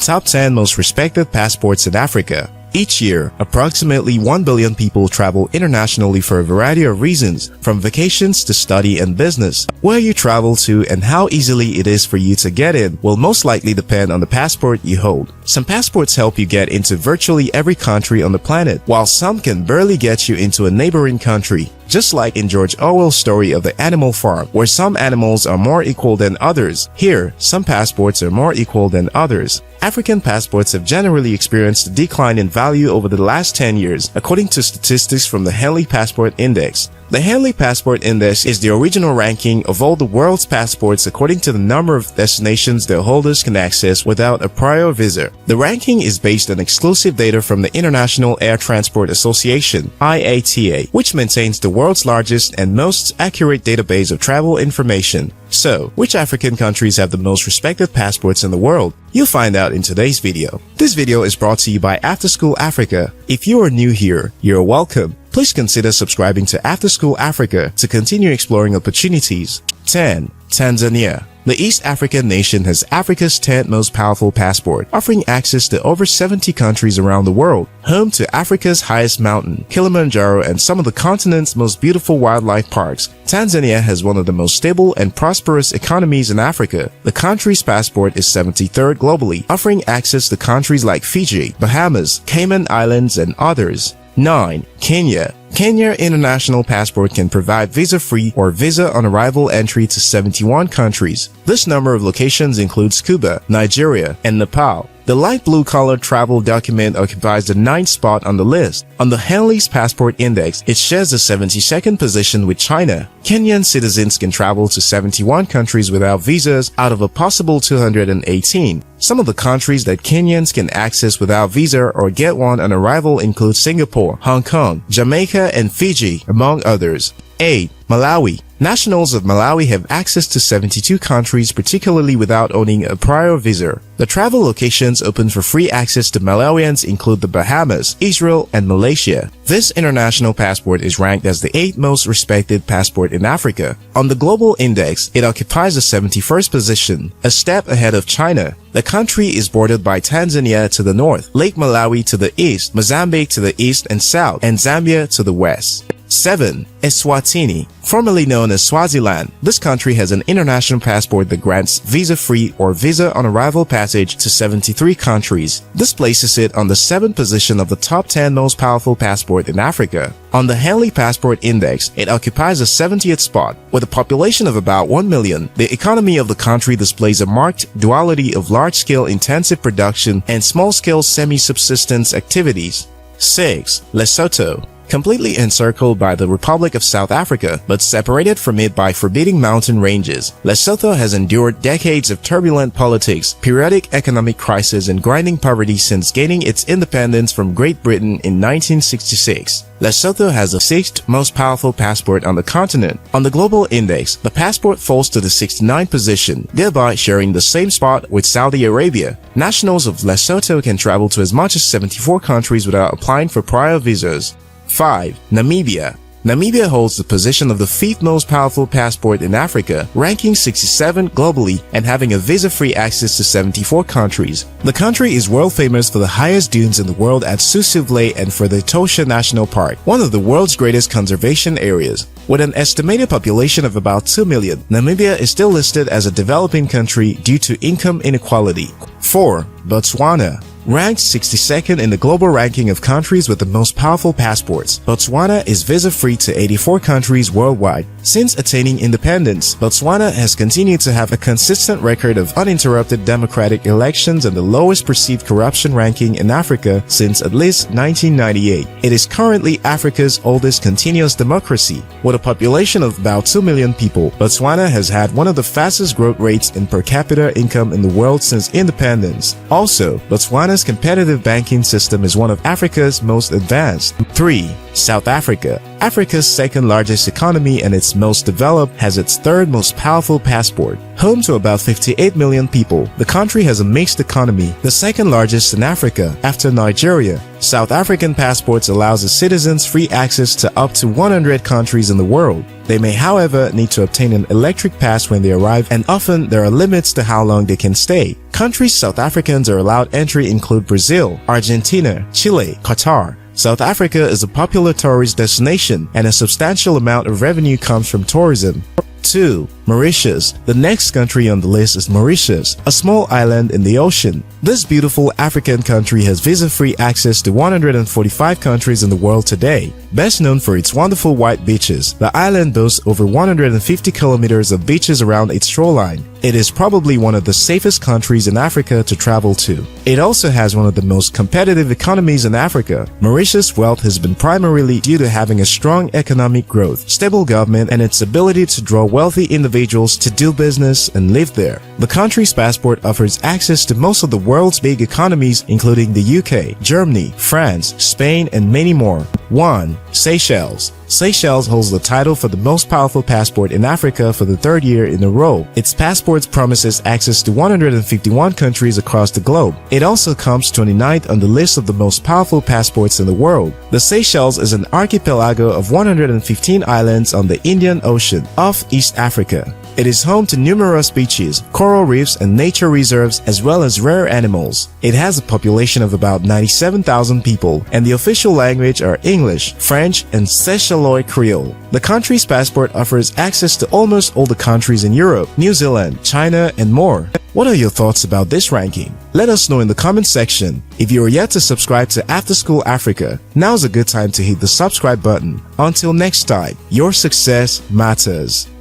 top 10 most respected passports in Africa. Each year, approximately 1 billion people travel internationally for a variety of reasons, from vacations to study and business. Where you travel to and how easily it is for you to get in will most likely depend on the passport you hold. Some passports help you get into virtually every country on the planet, while some can barely get you into a neighboring country. Just like in George Orwell's story of the Animal Farm, where some animals are more equal than others, here, some passports are more equal than others. African passports have generally experienced a decline in value over the last 10 years, according to statistics from the Henley Passport Index. The Henley Passport Index is the original ranking of all the world's passports according to the number of destinations their holders can access without a prior visa. The ranking is based on exclusive data from the International Air Transport Association, IATA, which maintains the world's largest and most accurate database of travel information. So, which African countries have the most respected passports in the world? You'll find out in today's video. This video is brought to you by After School Africa. If you are new here, you're welcome. Please consider subscribing to After School Africa to continue exploring opportunities. 10. Tanzania. The East African nation has Africa's 10th most powerful passport, offering access to over 70 countries around the world. Home to Africa's highest mountain, Kilimanjaro, and some of the continent's most beautiful wildlife parks, Tanzania has one of the most stable and prosperous economies in Africa. The country's passport is 73rd globally, offering access to countries like Fiji, Bahamas, Cayman Islands, and others. 9. Kenya. Kenya International Passport can provide visa-free or visa-on-arrival entry to 71 countries. This number of locations includes Cuba, Nigeria, and Nepal. The light blue-colored travel document occupies the 9th spot on the list. On the Henley's Passport Index, it shares the 72nd position with China. Kenyan citizens can travel to 71 countries without visas out of a possible 218. Some of the countries that Kenyans can access without visa or get one on arrival include Singapore, Hong Kong, Jamaica, and Fiji, among others. 8. Malawi. Nationals of Malawi have access to 72 countries, particularly without owning a prior visa. The travel locations open for free access to Malawians include the Bahamas, Israel, and Malaysia. This international passport is ranked as the 8th most respected passport in Africa. On the global index, it occupies the 71st position, a step ahead of China. The country is bordered by Tanzania to the north, Lake Malawi to the east, Mozambique to the east and south, and Zambia to the west. 7. Eswatini. Formerly known as Swaziland, this country has an international passport that grants visa-free or visa-on-arrival passage to 73 countries. This places it on the 7th position of the top 10 most powerful passport in Africa. On the Henley Passport Index, it occupies the 70th spot. With a population of about 1 million, the economy of the country displays a marked duality of large-scale intensive production and small-scale semi-subsistence activities. 6. Lesotho. Completely encircled by the Republic of South Africa, but separated from it by forbidding mountain ranges, Lesotho has endured decades of turbulent politics, periodic economic crisis, and grinding poverty since gaining its independence from Great Britain in 1966. Lesotho has the 6th most powerful passport on the continent. On the global index, the passport falls to the 69th position, thereby sharing the same spot with Saudi Arabia. Nationals of Lesotho can travel to as much as 74 countries without applying for prior visas. 5. Namibia. Namibia holds the position of the 5th most powerful passport in Africa, ranking 67th globally and having a visa-free access to 74 countries. The country is world famous for the highest dunes in the world at Sossusvlei and for the Etosha National Park, one of the world's greatest conservation areas. With an estimated population of about 2 million, Namibia is still listed as a developing country due to income inequality. 4. Botswana. Ranked 62nd in the global ranking of countries with the most powerful passports, Botswana is visa-free to 84 countries worldwide. Since attaining independence, Botswana has continued to have a consistent record of uninterrupted democratic elections and the lowest perceived corruption ranking in Africa since at least 1998. It is currently Africa's oldest continuous democracy. With a population of about 2 million people, Botswana has had one of the fastest growth rates in per capita income in the world since independence. Also, Botswana's competitive banking system is one of Africa's most advanced. 3. South Africa. Africa's second largest economy and its most developed, has its third most powerful passport. Home to about 58 million people, the country has a mixed economy, the second largest in Africa after Nigeria. South African passports allows its citizens free access to up to 100 countries in the world. They may, however, need to obtain an electric pass when they arrive, and often there are limits to how long they can stay. Countries South Africans are allowed entry include Brazil, Argentina, Chile, Qatar. South Africa is a popular tourist destination, and a substantial amount of revenue comes from tourism. 2. Mauritius. The next country on the list is Mauritius, a small island in the ocean. This beautiful African country has visa-free access to 145 countries in the world today. Best known for its wonderful white beaches, the island boasts over 150 kilometers of beaches around its shoreline. It is probably one of the safest countries in Africa to travel to. It also has one of the most competitive economies in Africa. Mauritius' wealth has been primarily due to having a strong economic growth, stable government, and its ability to draw wealthy individuals to do business and live there. The country's passport offers access to most of the world's big economies, including the UK, Germany, France, Spain, and many more. 1. Seychelles. Seychelles holds the title for the most powerful passport in Africa for the third year in a row. Its passport promises access to 151 countries across the globe. It also comes 29th on the list of the most powerful passports in the world. The Seychelles is an archipelago of 115 islands on the Indian Ocean off East Africa. It is home to numerous beaches, coral reefs, and nature reserves, as well as rare animals. It has a population of about 97,000 people, and the official language are English, French, and Seychellois Creole. The country's passport offers access to almost all the countries in Europe, New Zealand, China, and more. What are your thoughts about this ranking? Let us know in the comment section. If you are yet to subscribe to After School Africa, now's a good time to hit the subscribe button. Until next time, your success matters.